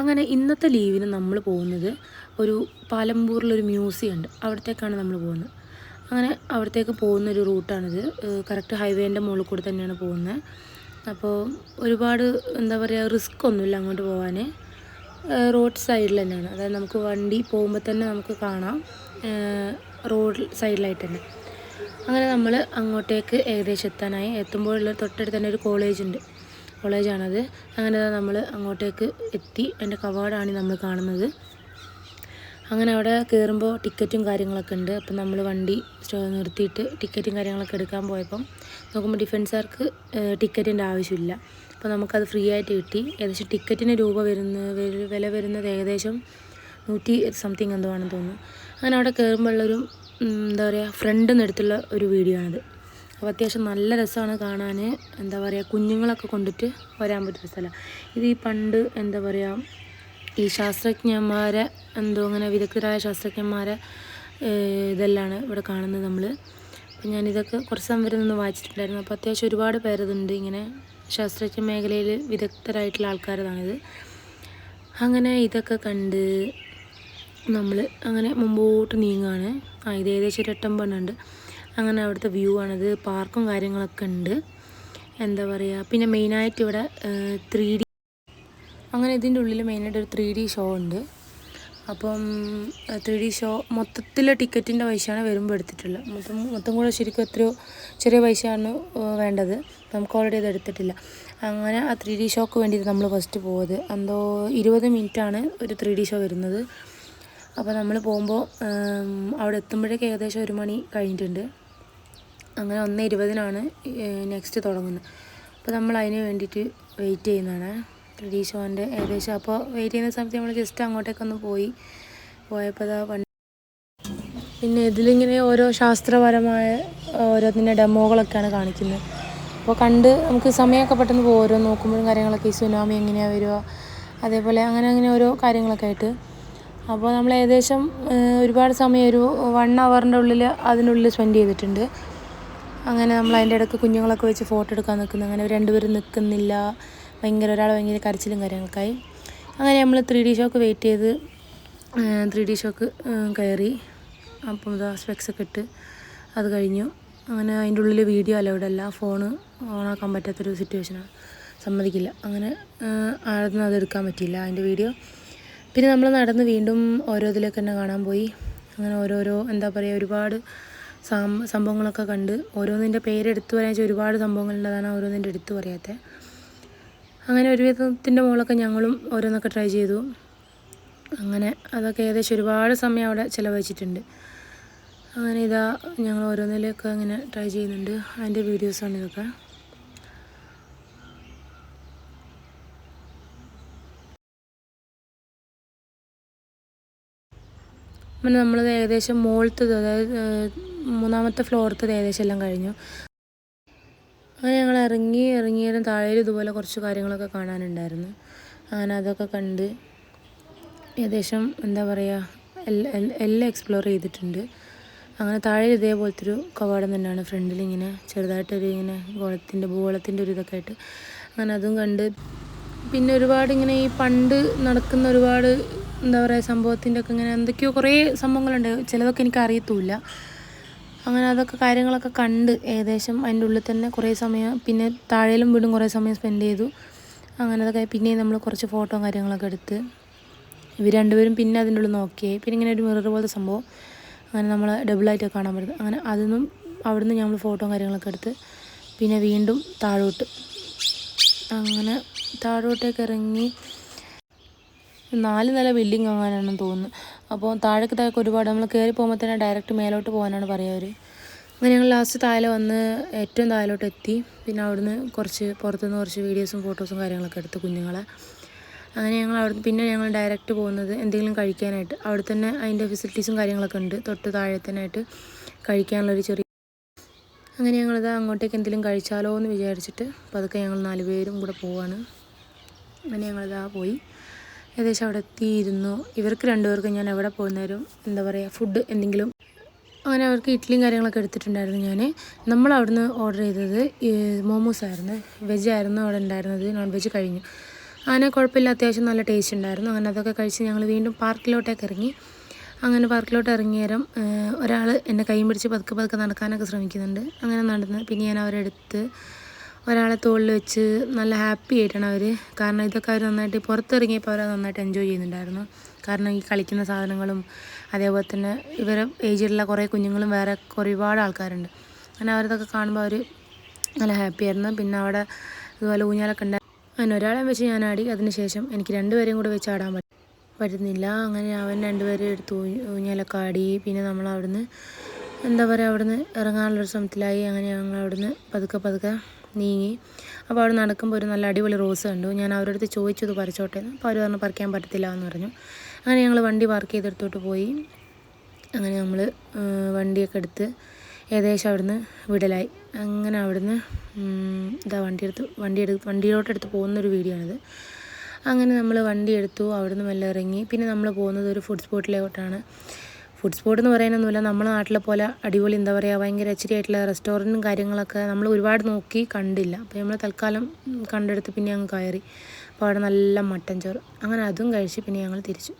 അങ്ങനെ ഇന്നത്തെ ലീവിന് നമ്മൾ പോകുന്നത് ഒരു പാലമ്പൂരിലൊരു മ്യൂസിയം ഉണ്ട്, അവിടത്തേക്കാണ് നമ്മൾ പോകുന്നത്. അങ്ങനെ അവിടത്തേക്ക് പോകുന്നൊരു റൂട്ടാണിത്. കറക്റ്റ് ഹൈവേൻ്റെ മുകളിൽ കൂടെ തന്നെയാണ് പോകുന്നത്. അപ്പോൾ ഒരുപാട് എന്താ പറയുക, റിസ്ക് ഒന്നുമില്ല അങ്ങോട്ട് പോകാൻ. റോഡ് സൈഡിൽ തന്നെയാണ്, അതായത് നമുക്ക് വണ്ടി പോകുമ്പോൾ തന്നെ നമുക്ക് കാണാം റോഡ് സൈഡിലായിട്ട് തന്നെ. അങ്ങനെ നമ്മൾ അങ്ങോട്ടേക്ക് ഏകദേശം എത്താനായി. എത്തുമ്പോഴുള്ള തൊട്ടടുത്ത് തന്നെ ഒരു കോളേജാണത്. അങ്ങനെ നമ്മൾ അങ്ങോട്ടേക്ക് എത്തി. അതിൻ്റെ കവാടമാണ് നമ്മൾ കാണുന്നത്. അങ്ങനെ അവിടെ കയറുമ്പോൾ ടിക്കറ്റും കാര്യങ്ങളൊക്കെ ഉണ്ട്. അപ്പം നമ്മൾ വണ്ടി നിർത്തിയിട്ട് ടിക്കറ്റും കാര്യങ്ങളൊക്കെ എടുക്കാൻ പോയപ്പം നോക്കുമ്പോൾ ഡിഫൻസുകാർക്ക് ടിക്കറ്റിൻ്റെ ആവശ്യമില്ല. അപ്പോൾ നമുക്കത് ഫ്രീ ആയിട്ട് കിട്ടി. ഏകദേശം ടിക്കറ്റിന് വില വരുന്നത് ഏകദേശം 100 സംതിങ് എന്തോ ആണെന്ന് തോന്നുന്നു. അങ്ങനെ അവിടെ കയറുമ്പോഴുള്ളൊരു എന്താ പറയുക, ഫ്രണ്ടിൽ നിന്ന് എടുത്തുള്ള ഒരു വീഡിയോ ആണിത്. അപ്പോൾ അത്യാവശ്യം നല്ല രസമാണ് കാണാൻ. എന്താ പറയുക, കുഞ്ഞുങ്ങളൊക്കെ കൊണ്ടിട്ട് വരാൻ പറ്റിയ സ്ഥലം ഇത്. ഈ പണ്ട് എന്താ പറയുക, ഈ ശാസ്ത്രജ്ഞന്മാരെ അങ്ങനെ വിദഗ്ധരായ ശാസ്ത്രജ്ഞന്മാരെ ഇതെല്ലാം ഇവിടെ കാണുന്നത് നമ്മൾ. അപ്പം ഞാനിതൊക്കെ കുറച്ച് സമയം വരെ നിന്ന് വായിച്ചിട്ടുണ്ടായിരുന്നു. അപ്പോൾ അത്യാവശ്യം ഒരുപാട് പേരതുണ്ട്, ഇങ്ങനെ ശാസ്ത്രജ്ഞ മേഖലയിൽ വിദഗ്ധരായിട്ടുള്ള ആൾക്കാരതാണിത്. അങ്ങനെ ഇതൊക്കെ കണ്ട് നമ്മൾ അങ്ങനെ മുമ്പോട്ട് നീങ്ങുകയാണ്. ഇത് ഏകദേശം ഒരു 8-9 ഉണ്ട്. അങ്ങനെ അവിടുത്തെ വ്യൂ ആണിത്. പാർക്കും കാര്യങ്ങളൊക്കെ ഉണ്ട്. എന്താ പറയുക, പിന്നെ മെയിനായിട്ട് ഇവിടെ 3D, അങ്ങനെ ഇതിൻ്റെ ഉള്ളിൽ മെയിനായിട്ട് ഒരു 3D ഷോ ഉണ്ട്. അപ്പം 3D ഷോ മൊത്തത്തിലെ ടിക്കറ്റിൻ്റെ പൈസയാണ് വരുമ്പോൾ എടുത്തിട്ടുള്ളത്. മൊത്തം കൂടെ ശരിക്കും എത്രയോ ചെറിയ പൈസയാണ് വേണ്ടത്. നമുക്ക് ഓൾറെഡി അത് എടുത്തിട്ടില്ല. അങ്ങനെ ആ 3D ഷോക്ക് വേണ്ടിയിട്ട് നമ്മൾ ഫസ്റ്റ് പോകുന്നത് എന്തോ 20 മിനിറ്റാണ് ഒരു 3D ഷോ വരുന്നത്. അപ്പോൾ നമ്മൾ പോകുമ്പോൾ അവിടെ എത്തുമ്പോഴേക്ക് ഏകദേശം 1 മണി കഴിഞ്ഞിട്ടുണ്ട്. അങ്ങനെ 1:20-നാണ് നെക്സ്റ്റ് തുടങ്ങുന്നത്. അപ്പോൾ നമ്മൾ അതിന് വേണ്ടിയിട്ട് വെയിറ്റ് ചെയ്യുന്നതാണ് 3D ഷോൻ്റെ ഏകദേശം. അപ്പോൾ വെയിറ്റ് ചെയ്യുന്ന സമയത്ത് നമ്മൾ ജസ്റ്റ് അങ്ങോട്ടേക്കൊന്ന് പോയപ്പോൾ അതാ പിന്നെ ഇതിലിങ്ങനെ ഓരോ ശാസ്ത്രപരമായ ഓരോന്നിൻ്റെ ഡെമോകളൊക്കെയാണ് കാണിക്കുന്നത്. അപ്പോൾ കണ്ട് നമുക്ക് സമയമൊക്കെ പെട്ടെന്ന് പോകും. ഓരോ നോക്കുമ്പോഴും കാര്യങ്ങളൊക്കെ, ഈ സുനാമി എങ്ങനെയാണ് വരിക, അതേപോലെ അങ്ങനെ ഓരോ കാര്യങ്ങളൊക്കെ ആയിട്ട്. അപ്പോൾ നമ്മൾ ഏകദേശം ഒരുപാട് സമയം, ഒരു 1 ഹവറിൻ്റെ ഉള്ളിൽ അതിനുള്ളിൽ സ്പെൻഡ് ചെയ്തിട്ടുണ്ട്. അങ്ങനെ നമ്മൾ അതിൻ്റെ ഇടയ്ക്ക് കുഞ്ഞുങ്ങളൊക്കെ വെച്ച് ഫോട്ടോ എടുക്കാൻ നിൽക്കുന്നു. അങ്ങനെ 2 പേരും നിൽക്കുന്നില്ല, ഒരാൾ ഭയങ്കര കരച്ചിലും കാര്യങ്ങളൊക്കെയായി. അങ്ങനെ നമ്മൾ 3D ഷോക്ക് വെയിറ്റ് ചെയ്ത് 3D ഷോക്ക് കയറി. അപ്പം ഇതാ സ്പെക്സൊക്കെ ഇട്ട് അത് കഴിഞ്ഞു. അങ്ങനെ അതിൻ്റെ ഉള്ളിൽ വീഡിയോ അലൗഡ് അല്ല, ഫോണ് ഓണാക്കാൻ പറ്റാത്തൊരു സിറ്റുവേഷനാണ്, സമ്മതിക്കില്ല. അങ്ങനെ ആദ്യം അതെടുക്കാൻ പറ്റിയില്ല അതിൻ്റെ വീഡിയോ. പിന്നെ നമ്മൾ നടന്ന് വീണ്ടും ഓരോ ഇതിലേക്ക് തന്നെ കാണാൻ പോയി. അങ്ങനെ ഓരോരോ എന്താ പറയുക, ഒരുപാട് സംഭവങ്ങളൊക്കെ കണ്ട്. ഓരോന്നിൻ്റെ പേരെടുത്ത് പറയാൻ വെച്ചാൽ ഒരുപാട് സംഭവങ്ങളുള്ളതാണ്, ഓരോന്നിൻ്റെ എടുത്ത് പറയാത്തത്. അങ്ങനെ ഒരുവിധത്തിൻ്റെ മുകളൊക്കെ ഞങ്ങളും ഓരോന്നൊക്കെ ട്രൈ ചെയ്തു. അങ്ങനെ അതൊക്കെ ഏകദേശം ഒരുപാട് സമയം അവിടെ ചിലവഴിച്ചിട്ടുണ്ട്. അങ്ങനെ ഇതാ ഞങ്ങൾ ഓരോന്നിലൊക്കെ അങ്ങനെ ട്രൈ ചെയ്യുന്നുണ്ട്. അതിൻ്റെ വീഡിയോസാണ് ഇതൊക്കെ. പിന്നെ നമ്മളത് ഏകദേശം മുകളിലത്തത്, അതായത് 3ാമത്തെ ഫ്ലോറത്തത് ഏകദേശം എല്ലാം കഴിഞ്ഞു. അങ്ങനെ ഞങ്ങൾ ഇറങ്ങിയാലും താഴെ ഇതുപോലെ കുറച്ച് കാര്യങ്ങളൊക്കെ കാണാനുണ്ടായിരുന്നു. അങ്ങനെ അതൊക്കെ കണ്ട് ഏകദേശം എന്താ പറയുക, എല്ലാം എക്സ്പ്ലോർ ചെയ്തിട്ടുണ്ട്. അങ്ങനെ താഴെ ഇതേപോലത്തെ ഒരു കവാടം തന്നെയാണ്, ഫ്രണ്ടിൽ ഇങ്ങനെ ചെറുതായിട്ടൊരു ഇങ്ങനെ ഭൂഗോളത്തിൻ്റെ ഒരു ഇതൊക്കെ ആയിട്ട്. അങ്ങനെ അതും കണ്ട്. പിന്നെ ഒരുപാട് ഇങ്ങനെ ഈ പണ്ട് നടക്കുന്ന ഒരുപാട് എന്താ പറയുക സംഭവത്തിൻ്റെ ഒക്കെ ഇങ്ങനെ എന്തൊക്കെയോ കുറേ സംഭവങ്ങളുണ്ട്, ചിലതൊക്കെ എനിക്ക് അറിയത്തുമില്ല. അങ്ങനെ അതൊക്കെ കാര്യങ്ങളൊക്കെ കണ്ട് ഏകദേശം അതിൻ്റെ ഉള്ളിൽ തന്നെ കുറേ സമയം, പിന്നെ താഴേലും വീണ്ടും കുറേ സമയം സ്പെൻഡ് ചെയ്തു. അങ്ങനെ അതൊക്കെ പിന്നെയും നമ്മൾ കുറച്ച് ഫോട്ടോ കാര്യങ്ങളൊക്കെ എടുത്ത് ഇവർ 2 പേരും പിന്നെ അതിൻ്റെ ഉള്ളിൽ നോക്കിയേ. പിന്നെ ഇങ്ങനെ ഒരു മിറർ പോലത്തെ സംഭവം, അങ്ങനെ നമ്മൾ ഡബിളായിട്ടൊക്കെ കാണാൻ പറ്റും. അങ്ങനെ അതൊന്നും അവിടുന്ന് ഞങ്ങൾ ഫോട്ടോ കാര്യങ്ങളൊക്കെ എടുത്ത് പിന്നെ വീണ്ടും താഴോട്ട്, അങ്ങനെ താഴോട്ടേക്ക് ഇറങ്ങി 4 നില ബിൽഡിങ് അങ്ങനെയാണെന്ന് തോന്നുന്നു. അപ്പോൾ താഴേക്ക് ഒരുപാട് നമ്മൾ കയറി പോകുമ്പോൾ തന്നെ ഡയറക്റ്റ് മേലോട്ട് പോകാനാണ് പറയുക അവർ. അങ്ങനെ ഞങ്ങൾ ലാസ്റ്റ് താഴെ വന്ന് ഏറ്റവും താഴോട്ട് എത്തി. പിന്നെ അവിടുന്ന് പുറത്തുനിന്ന് കുറച്ച് വീഡിയോസും ഫോട്ടോസും കാര്യങ്ങളൊക്കെ എടുത്ത് കുഞ്ഞുങ്ങളെ. അങ്ങനെ ഞങ്ങൾ ഡയറക്റ്റ് പോകുന്നത് എന്തെങ്കിലും കഴിക്കാനായിട്ട്. അവിടെ തന്നെ അതിൻ്റെ ഫെസിലിറ്റീസും കാര്യങ്ങളൊക്കെ ഉണ്ട്, തൊട്ട് താഴെ തന്നെ ആയിട്ട് കഴിക്കാനുള്ളൊരു ചെറിയ. അങ്ങനെ ഞങ്ങളിത് അങ്ങോട്ടേക്ക് എന്തെങ്കിലും കഴിച്ചാലോ എന്ന് വിചാരിച്ചിട്ട് പതുക്കെ ഞങ്ങൾ 4 പേരും കൂടെ പോവാണ്. അങ്ങനെ ഞങ്ങളിതാ പോയി ഏകദേശം അവിടെ എത്തിയിരുന്നു. ഇവർക്ക് 2 പേർക്കും ഞാൻ എവിടെ പോകുന്നേരം എന്താ പറയുക, ഫുഡ് എന്തെങ്കിലും. അങ്ങനെ അവർക്ക് ഇഡ്ഡലിയും കാര്യങ്ങളൊക്കെ എടുത്തിട്ടുണ്ടായിരുന്നു. നമ്മൾ അവിടുന്ന് ഓർഡർ ചെയ്തത് മോമോസ് ആയിരുന്നു, വെജ് ആയിരുന്നു അവിടെ ഉണ്ടായിരുന്നത്, നോൺ വെജ് കഴിഞ്ഞു. അങ്ങനെ കുഴപ്പമില്ല, അത്യാവശ്യം നല്ല ടേസ്റ്റ് ഉണ്ടായിരുന്നു. അങ്ങനെ അതൊക്കെ കഴിച്ച് ഞങ്ങൾ വീണ്ടും പാർക്കിലോട്ടേക്ക് ഇറങ്ങി. അങ്ങനെ പാർക്കിലോട്ട് ഇറങ്ങിയ നേരം ഒരാൾ എന്നെ കൈ പിടിച്ച് പതുക്കെ പതുക്കെ നടക്കാനൊക്കെ ശ്രമിക്കുന്നുണ്ട്. അങ്ങനെ നടന്ന് പിന്നെ ഞാൻ അവരെടുത്ത് ഒരാളെ തോളിൽ വെച്ച് നല്ല ഹാപ്പി ആയിട്ടാണ് അവർ, കാരണം ഇതൊക്കെ അവർ നന്നായിട്ട് പുറത്തിറങ്ങിയപ്പോൾ അവർ നന്നായിട്ട് എൻജോയ് ചെയ്യുന്നുണ്ടായിരുന്നു. കാരണം ഈ കളിക്കുന്ന സാധനങ്ങളും അതേപോലെ തന്നെ ഇവരെ ഏജിലുള്ള കുറേ കുഞ്ഞുങ്ങളും വേറെ ഒരുപാട് ആൾക്കാരുണ്ട്. അങ്ങനെ അവരതൊക്കെ കാണുമ്പോൾ അവർ നല്ല ഹാപ്പി ആയിരുന്നു. പിന്നെ അവിടെ ഇതുപോലെ ഊഞ്ഞാലൊക്കെ ഉണ്ട്. അങ്ങനെ ഒരാളെ വെച്ച് ഞാൻ ആടി. അതിനുശേഷം എനിക്ക് രണ്ടുപേരെയും കൂടെ വെച്ച് ആടാൻ പറ്റുന്നില്ല. അങ്ങനെ അവൻ രണ്ടുപേരും എടുത്ത് ഊഞ്ഞാലൊക്കെ ആടി. പിന്നെ നമ്മൾ അവിടുന്ന് എന്താ പറയുക, അവിടുന്ന് ഇറങ്ങാനുള്ളൊരു ശ്രമത്തിലായി. അങ്ങനെ ഞങ്ങൾ അവിടുന്ന് പതുക്കെ പതുക്കെ നീങ്ങി. അപ്പോൾ അവിടെ നടക്കുമ്പോൾ ഒരു നല്ല അടിപൊളി റോസ് കണ്ടു. ഞാൻ അവരുടെ അടുത്ത് ചോദിച്ചു ഇത് പറിച്ചോട്ടെ എന്ന്. അപ്പോൾ അവർ പറഞ്ഞു പറിക്കാൻ പറ്റത്തില്ല എന്ന് പറഞ്ഞു. അങ്ങനെ ഞങ്ങൾ വണ്ടി പാർക്ക് ചെയ്തെടുത്തോട്ട് പോയി. അങ്ങനെ നമ്മൾ വണ്ടിയൊക്കെ എടുത്ത് ഏകദേശം അവിടുന്ന് വിടലായി. അങ്ങനെ അവിടുന്ന് ഇതാ വണ്ടിയിലോട്ടെടുത്ത് പോകുന്നൊരു വീഡിയോ ആണിത്. അങ്ങനെ നമ്മൾ വണ്ടി എടുത്തു, അവിടുന്ന് മെല്ലെ ഇറങ്ങി. പിന്നെ നമ്മൾ പോകുന്നത് ഒരു ഫുഡ് സ്പോട്ടിലോട്ടാണ്. ഫുഡ് സ്പോട്ട് എന്ന് പറയാനൊന്നുമില്ല, നമ്മുടെ നാട്ടിലെ പോലെ അടിപൊളി എന്താ പറയുക ഭയങ്കര എച്ചരി ആയിട്ടുള്ള റെസ്റ്റോറൻറ്റും കാര്യങ്ങളൊക്കെ നമ്മൾ ഒരുപാട് നോക്കി കണ്ടില്ല. അപ്പോൾ നമ്മൾ തൽക്കാലം കണ്ടെടുത്ത് പിന്നെ അങ്ങ് കയറി. അപ്പോൾ അവിടെ നല്ല മട്ടൻ ചോറ്, അങ്ങനെ അതും കഴിച്ച് പിന്നെ ഞങ്ങൾ തിരിച്ചു.